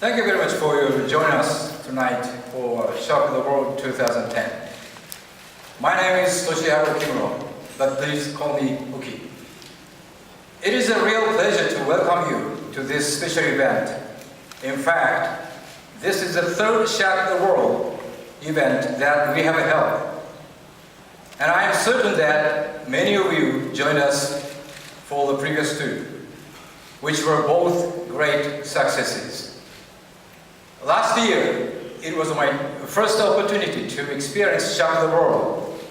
Thank you very much for joining us tonight for Shock the World 2010. My name is Toshiharu Kimuro, but please call me Uki. It is a real pleasure to welcome you to this special event. In fact, this is the third Shock the World event that we have held. And I am certain that many of you joined us for the previous two, which were both great successes. Last year, it was my first opportunity to experience Shock the World.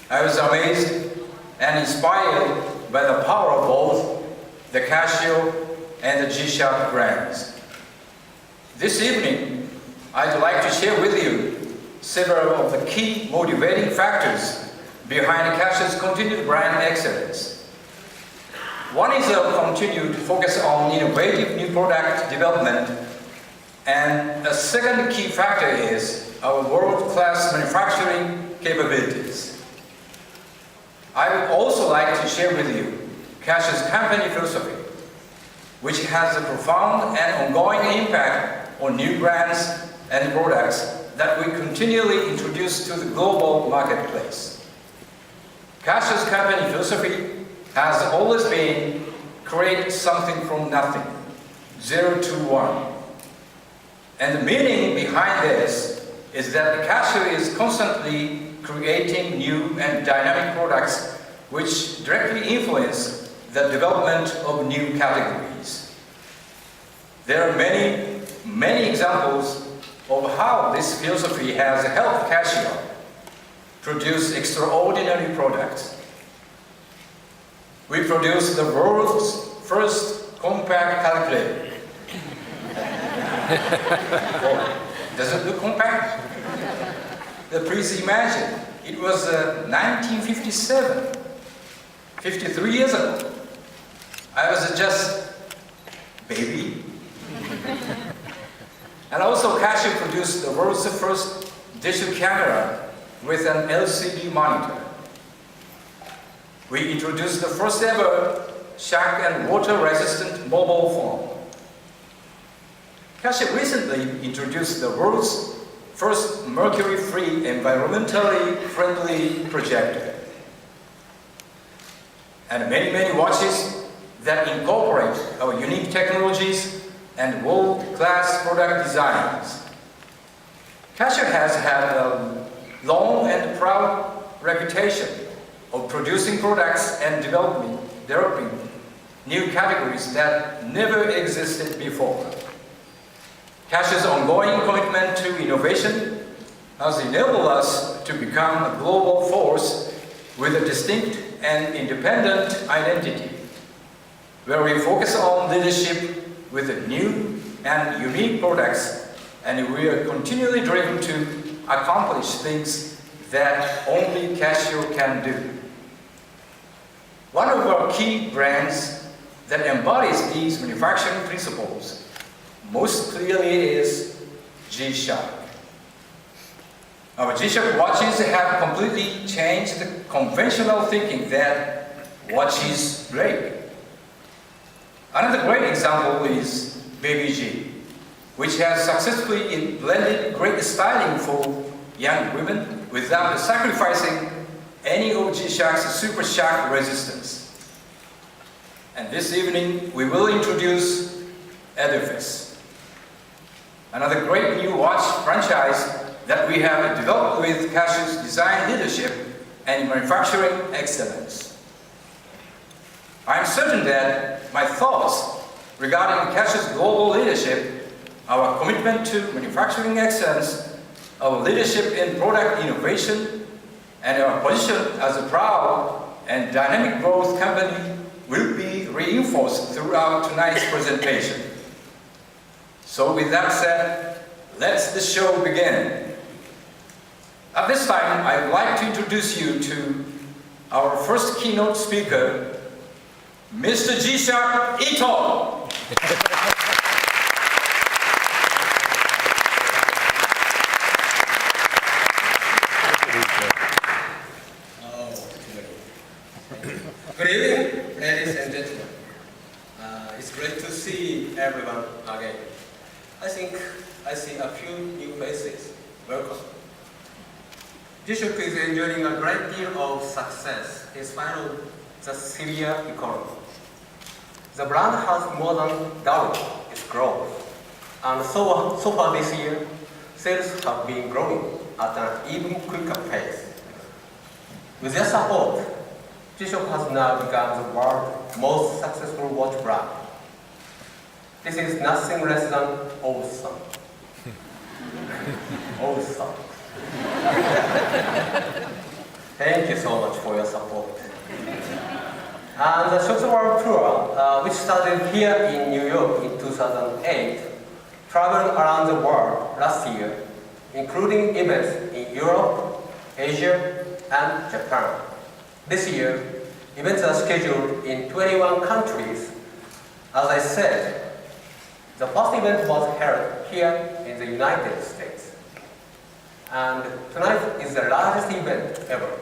I was amazed and inspired by the power of both the Casio and the G-Shock brands. This evening, I'd like to share with you several of the key motivating factors behind Casio's continued brand excellence. One is a continued focus on innovative new product development, and a second key factor is our world-class manufacturing capabilities. I would also like to share with you Casio's company philosophy, which has a profound and ongoing impact on new brands and products that we continually introduce to the global marketplace. Casio's company philosophy has always been create something from nothing, 0 to 1. And the meaning behind this is that Casio is constantly creating new and dynamic products which directly influence the development of new categories. There are many examples of how this philosophy has helped Casio produce extraordinary products. We produced the world's first compact calculator. Does it look compact? Please imagine, it was 1957, 53 years ago. I was just baby. And also Casio produced the world's first digital camera with an LCD monitor. We introduced the first ever shock and water resistant mobile phone. Casio recently introduced the world's first mercury-free, environmentally friendly projector. And many watches that incorporate our unique technologies and world-class product designs. Casio has had a long and proud reputation of producing products and developing new categories that never existed before. Casio's ongoing commitment to innovation has enabled us to become a global force with a distinct and independent identity, where we focus on leadership with new and unique products, and we are continually driven to accomplish things that only Casio can do. One of our key brands that embodies these manufacturing principles most clearly is G-Shock. Our G-Shock watches have completely changed the conventional thinking that watches break. Another great example is Baby G, which has successfully blended great styling for young women without sacrificing any of G-Shock's super shock resistance. And this evening we will introduce Edifice, another great new watch franchise that we have developed with Casio's design leadership and manufacturing excellence. I am certain that my thoughts regarding Casio's global leadership, our commitment to manufacturing excellence, our leadership in product innovation, and our position as a proud and dynamic growth company will be reinforced throughout tonight's presentation. So with that said, let's the show begin. At this time, I'd like to introduce you to our first keynote speaker, Mr. G-Shock Ito. Good evening, ladies and gentlemen. It's great to see everyone again. I think I see a few new faces. Welcome. G-Shock is enjoying a great deal of success in spite of the severe economy. The brand has more than doubled its growth, and so far this year, sales have been growing at an even quicker pace. With their support, G-Shock has now become the world's most successful watch brand. This is nothing less than awesome. Awesome. Thank you so much for your support. And the Shock the World tour, which started here in New York in 2008, traveled around the world last year, including events in Europe, Asia, and Japan. This year, events are scheduled in 21 countries. As I said, the first event was held here in the United States. And tonight is the largest event ever.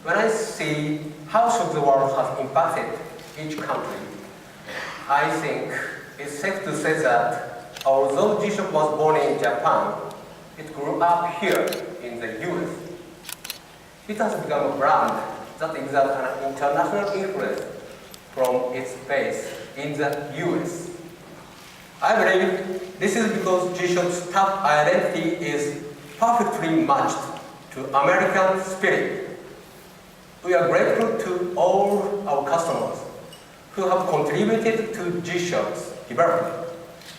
When I see how Shock the World has impacted each country, I think it's safe to say that although G-Shock was born in Japan, it grew up here in the US. It has become a brand that exerts an international influence from its base in the US. I believe this is because G-Shock's top identity is perfectly matched to American spirit. We are grateful to all our customers who have contributed to G-Shock's development,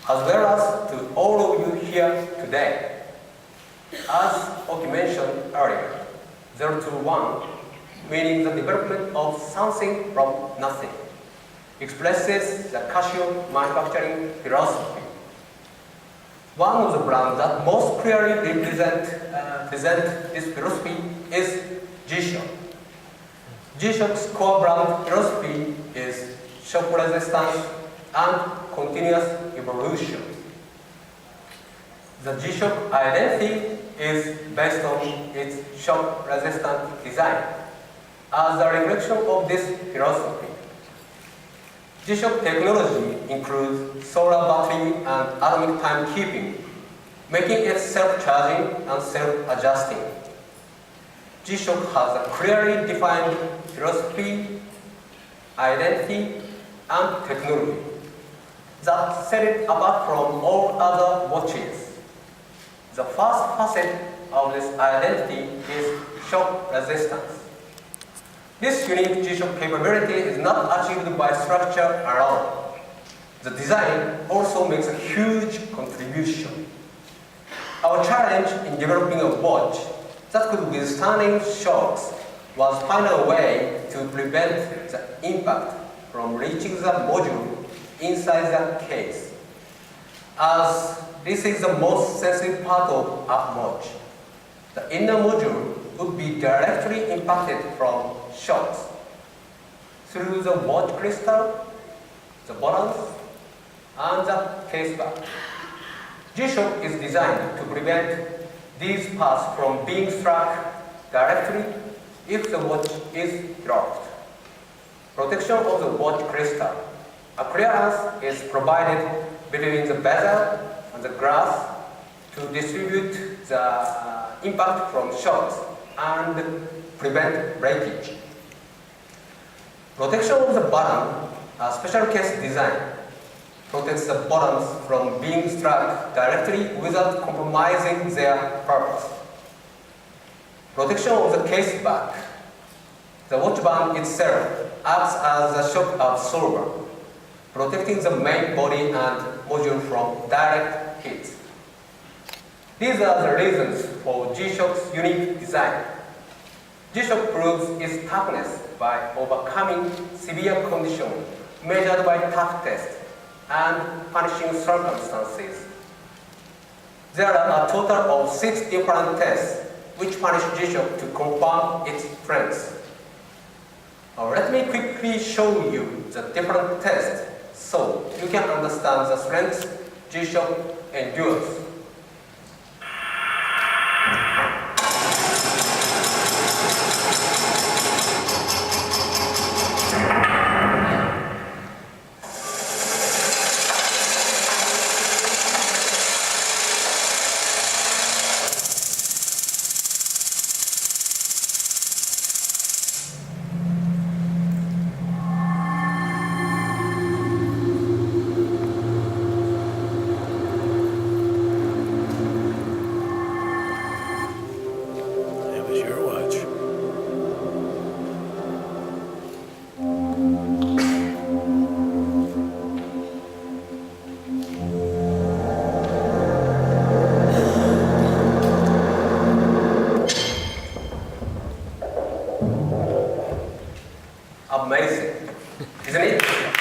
as well as to all of you here today. As Oki mentioned earlier, 021, meaning the development of something from nothing, expresses the Casio manufacturing philosophy. One of the brands that most clearly present this philosophy is G-Shock. G-Shock's core brand philosophy is shock resistance and continuous evolution. The G-Shock identity is based on its shock-resistant design. As a reflection of this philosophy, G-Shock technology includes solar battery and atomic timekeeping, making it self-charging and self-adjusting. G-Shock has a clearly defined philosophy, identity, and technology that set it apart from all other watches. The first facet of this identity is shock resistance. This unique G-Shock capability is not achieved by structure alone. The design also makes a huge contribution. Our challenge in developing a watch that could withstand shocks was find a way to prevent the impact from reaching the module inside the case, as this is the most sensitive part of a watch. The inner module would be directly impacted from shocks through the watch crystal, the buttons, and the case back. G-Shock is designed to prevent these parts from being struck directly if the watch is dropped. Protection of the watch crystal. A clearance is provided between the bezel and the glass to distribute the impact from shocks and prevent breakage. Protection of the bottom, a special case design, protects the bottoms from being struck directly without compromising their purpose. Protection of the case back. The watch band itself acts as a shock absorber, protecting the main body and module from direct hits. These are the reasons for G-Shock's unique design. G-Shock proves its toughness by overcoming severe conditions measured by tough tests and punishing circumstances. There are a total of 6 different tests which punish G-Shock to confirm its strength. Now let me quickly show you the different tests so you can understand the strength G-Shock endures. amazing, isn't it?